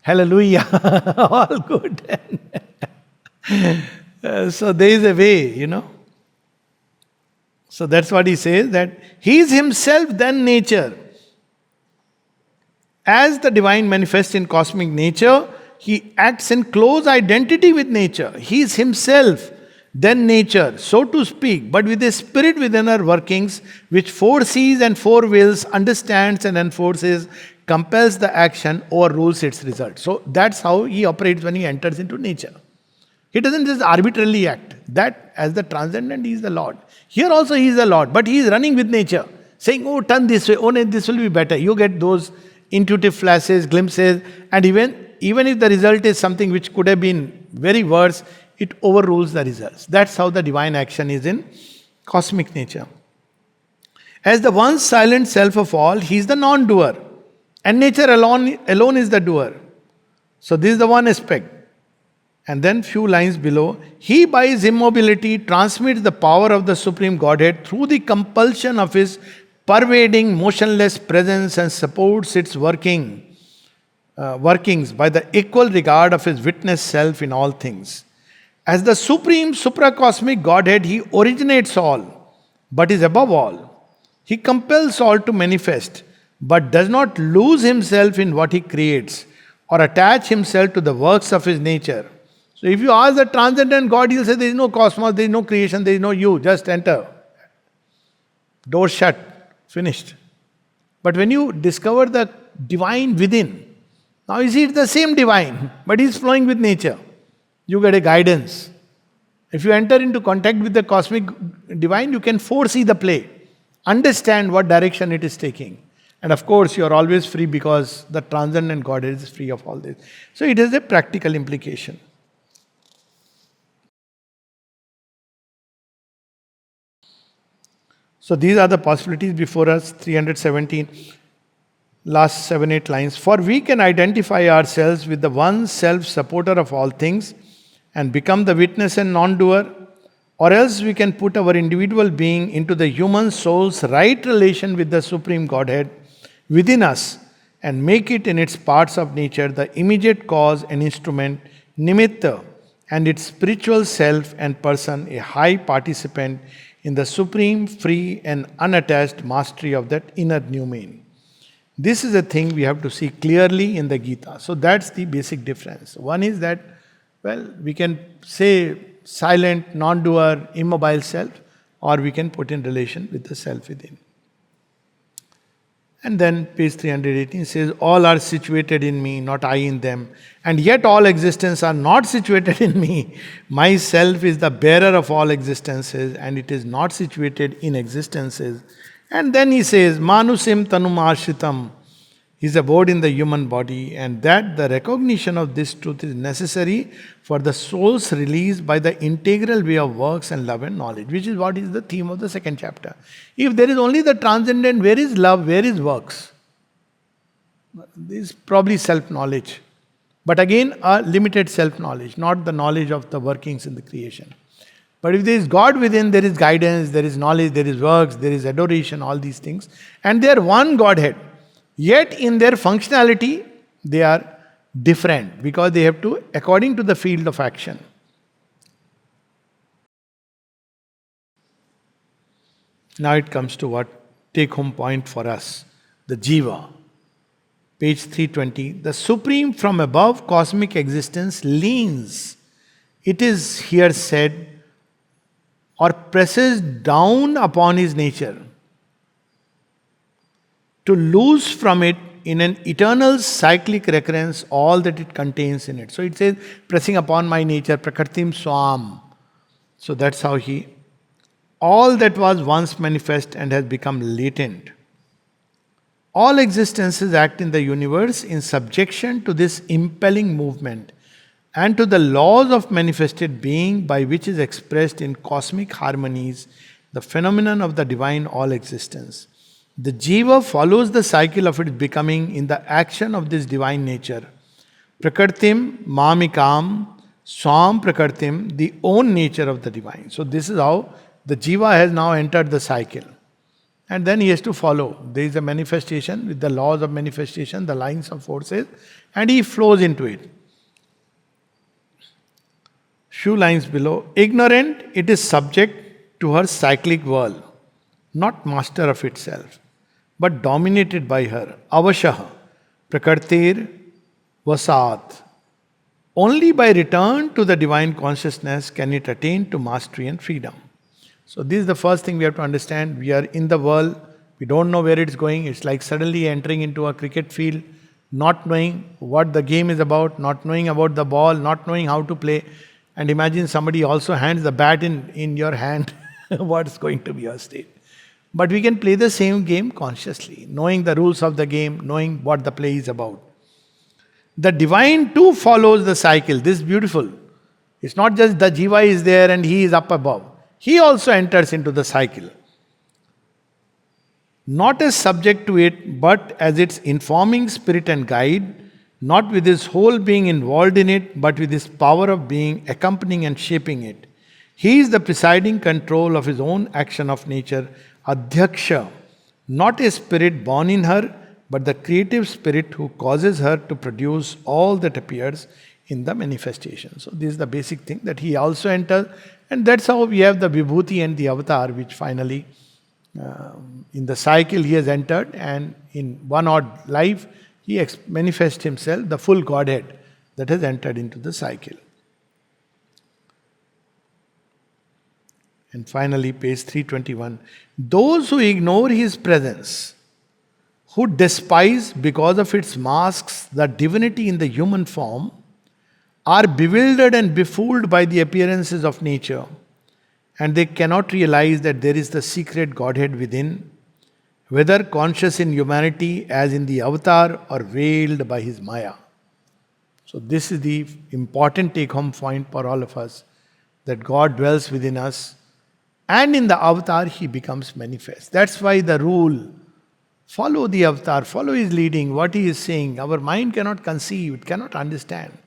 hallelujah, all good. So there is a way. So that's what he says, that he is himself then nature. As the divine manifests in cosmic nature, he acts in close identity with nature. He is himself then nature, so to speak, but with a spirit within her workings, which foresees and forewills, understands and enforces, compels the action, overrules its result. So that's how he operates when he enters into nature. He doesn't just arbitrarily act. That, as the transcendent, he is the Lord. Here also he is the Lord, but he is running with nature, saying, oh, turn this way, oh, no, this will be better. You get those intuitive flashes, glimpses, and even if the result is something which could have been very worse, it overrules the results. That's how the divine action is in cosmic nature. As the one silent self of all, he is the non-doer, and nature alone is the doer. So this is the one aspect. And then few lines below, he by his immobility transmits the power of the Supreme Godhead through the compulsion of his pervading motionless presence and supports its workings by the equal regard of his witness self in all things. As the supreme supracosmic Godhead, he originates all, but is above all. He compels all to manifest, but does not lose himself in what he creates or attach himself to the works of his nature. So if you ask the transcendent God, he'll say there is no cosmos, there is no creation, there is no you, just enter. Door shut, finished. But when you discover the divine within, now you see it's the same divine, but he's flowing with nature. You get a guidance. If you enter into contact with the cosmic divine, you can foresee the play, understand what direction it is taking. And of course, you are always free because the transcendent God is free of all this. So it has a practical implication. So these are the possibilities before us, 317, last 7-8 lines. For we can identify ourselves with the one self-supporter of all things and become the witness and non-doer, or else we can put our individual being into the human soul's right relation with the Supreme Godhead within us and make it in its parts of nature the immediate cause and instrument, nimitta, and its spiritual self and person a high participant in the supreme, free and unattached mastery of that inner domain. This is a thing we have to see clearly in the Gita. So that's the basic difference. One is that, we can say silent, non-doer, immobile self, or we can put in relation with the self within. And then page 318 says, all are situated in me, not I in them. And yet all existence are not situated in me. Myself is the bearer of all existences, and it is not situated in existences. And then he says, Manusim tanum ashritam. His abode in the human body, and that the recognition of this truth is necessary for the soul's release by the integral way of works and love and knowledge, which is what is the theme of the second chapter. If there is only the transcendent, where is love, where is works? This is probably self-knowledge. But again, a limited self-knowledge, not the knowledge of the workings in the creation. But if there is God within, there is guidance, there is knowledge, there is works, there is adoration, all these things. And they are one Godhead. Yet in their functionality, they are different because they have to, according to the field of action. Now it comes to what take-home point for us, the Jiva. Page 320. The supreme from above cosmic existence leans, it is here said, or presses down upon his nature, to lose from it in an eternal cyclic recurrence all that it contains in it. So it says, pressing upon my nature, prakartim swam. So that's how all that was once manifest and has become latent. All existences act in the universe in subjection to this impelling movement and to the laws of manifested being by which is expressed in cosmic harmonies the phenomenon of the divine all existence. The Jiva follows the cycle of its becoming in the action of this divine nature. Prakartim mamikam Swam Prakartim, the own nature of the divine. So this is how the Jiva has now entered the cycle. And then he has to follow. There is a manifestation with the laws of manifestation, the lines of forces, and he flows into it. Few lines below. Ignorant, it is subject to her cyclic whirl, not master of itself, but dominated by her. Avashah, Prakartir, Vasat. Only by return to the divine consciousness can it attain to mastery and freedom. So this is the first thing we have to understand. We are in the world, we don't know where it's going. It's like suddenly entering into a cricket field, not knowing what the game is about, not knowing about the ball, not knowing how to play. And imagine somebody also hands the bat in your hand. What's going to be your state? But we can play the same game consciously, knowing the rules of the game, knowing what the play is about. The divine too follows the cycle. This is beautiful. It's not just the Jiva is there and he is up above. He also enters into the cycle. Not as subject to it, but as its informing spirit and guide, not with his whole being involved in it, but with his power of being accompanying and shaping it. He is the presiding control of his own action of nature, Adhyaksha, not a spirit born in her, but the creative spirit who causes her to produce all that appears in the manifestation. So this is the basic thing, that he also enters, and that's how we have the Vibhuti and the Avatar, which finally, in the cycle he has entered, and in one odd life, he manifests himself, the full Godhead that has entered into the cycle. And finally, page 321. Those who ignore his presence, who despise because of its masks the divinity in the human form, are bewildered and befooled by the appearances of nature, and they cannot realize that there is the secret Godhead within, whether conscious in humanity as in the avatar or veiled by his Maya. So this is the important take-home point for all of us, that God dwells within us, and in the avatar he becomes manifest. That's why the rule, follow the avatar, follow his leading, what he is saying. Our mind cannot conceive, it cannot understand.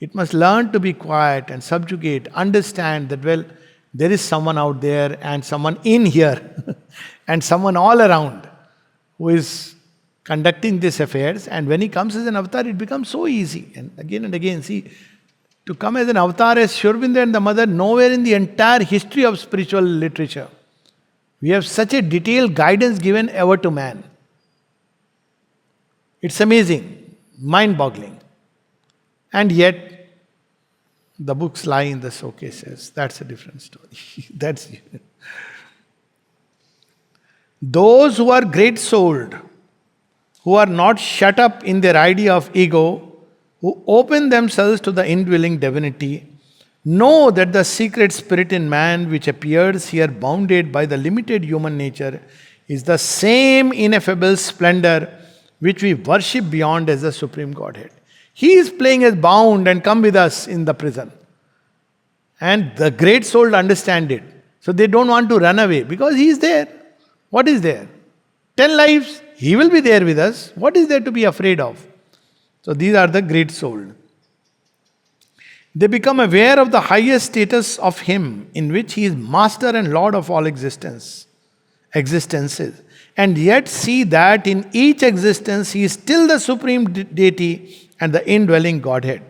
It must learn to be quiet and subjugate, understand that, well, there is someone out there and someone in here and someone all around who is conducting these affairs. And when he comes as an avatar, it becomes so easy. And again, see, to come as an avatar as Sri Aurobindo and the mother, nowhere in the entire history of spiritual literature we have such a detailed guidance given ever to man. It's amazing, mind-boggling. And yet, the books lie in the showcases. That's a different story. Those who are great-souled, who are not shut up in their idea of ego, who open themselves to the indwelling divinity, know that the secret spirit in man, which appears here bounded by the limited human nature, is the same ineffable splendor which we worship beyond as the Supreme Godhead. He is playing as bound and come with us in the prison. And the great soul understand it. So they don't want to run away because he is there. What is there? 10 lives, he will be there with us. What is there to be afraid of? So these are the great soul. They become aware of the highest status of him, in which he is master and lord of all existences. And yet see that in each existence he is still the supreme deity and the indwelling Godhead.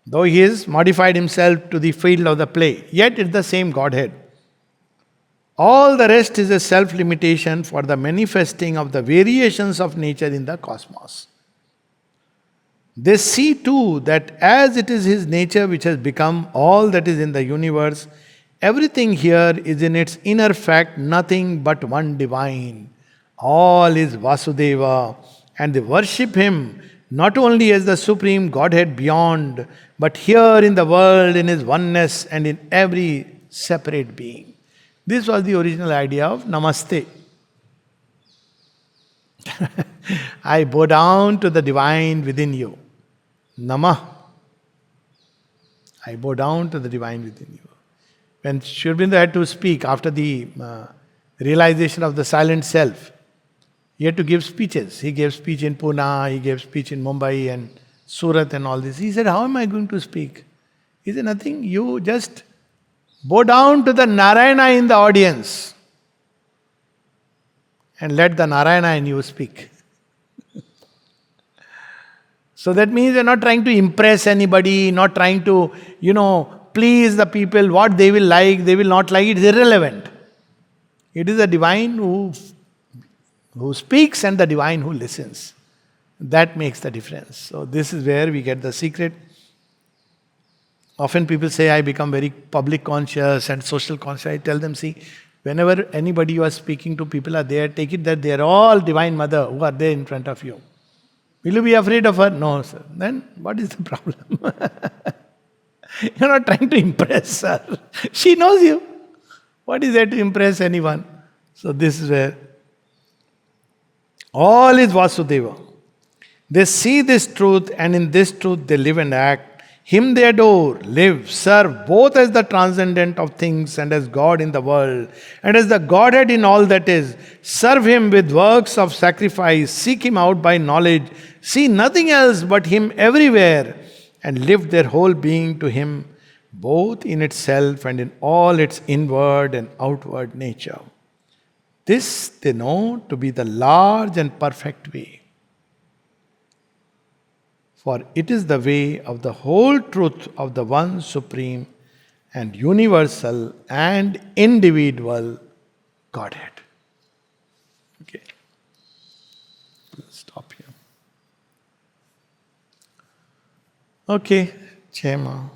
Though he has modified himself to the field of the play, yet it's the same Godhead. All the rest is a self-limitation for the manifesting of the variations of nature in the cosmos. They see too that as it is his nature which has become all that is in the universe, everything here is in its inner fact nothing but one divine. All is Vasudeva, and they worship him not only as the supreme Godhead beyond, but here in the world in his oneness and in every separate being. This was the original idea of Namaste. I bow down to the divine within you. Namah. I bow down to the divine within you. When Sri Aurobindo had to speak after the realization of the silent self, he had to give speeches. He gave speech in Pune, he gave speech in Mumbai and Surat and all this. He said, how am I going to speak? He said, nothing. You just bow down to the Narayana in the audience and let the Narayana in you speak. So that means you're not trying to impress anybody, not trying to, please the people, what they will like, they will not like, it's irrelevant. It is the divine who speaks and the divine who listens. That makes the difference. So this is where we get the secret. Often people say, I become very public conscious and social conscious. I tell them, see, whenever anybody you are speaking to, people are there, take it that they are all Divine Mother who are there in front of you. Will you be afraid of her? No, sir. Then what is the problem? You're not trying to impress her. She knows you. What is there to impress anyone? So this is where all is Vasudeva. They see this truth, and in this truth they live and act. Him they adore, live, serve, both as the transcendent of things and as God in the world, and as the Godhead in all that is. Serve Him with works of sacrifice, seek Him out by knowledge, see nothing else but Him everywhere, and live their whole being to Him, both in itself and in all its inward and outward nature. This they know to be the large and perfect way. For it is the way of the whole truth of the one supreme and universal and individual Godhead. Okay. Let's stop here. Okay, Chema.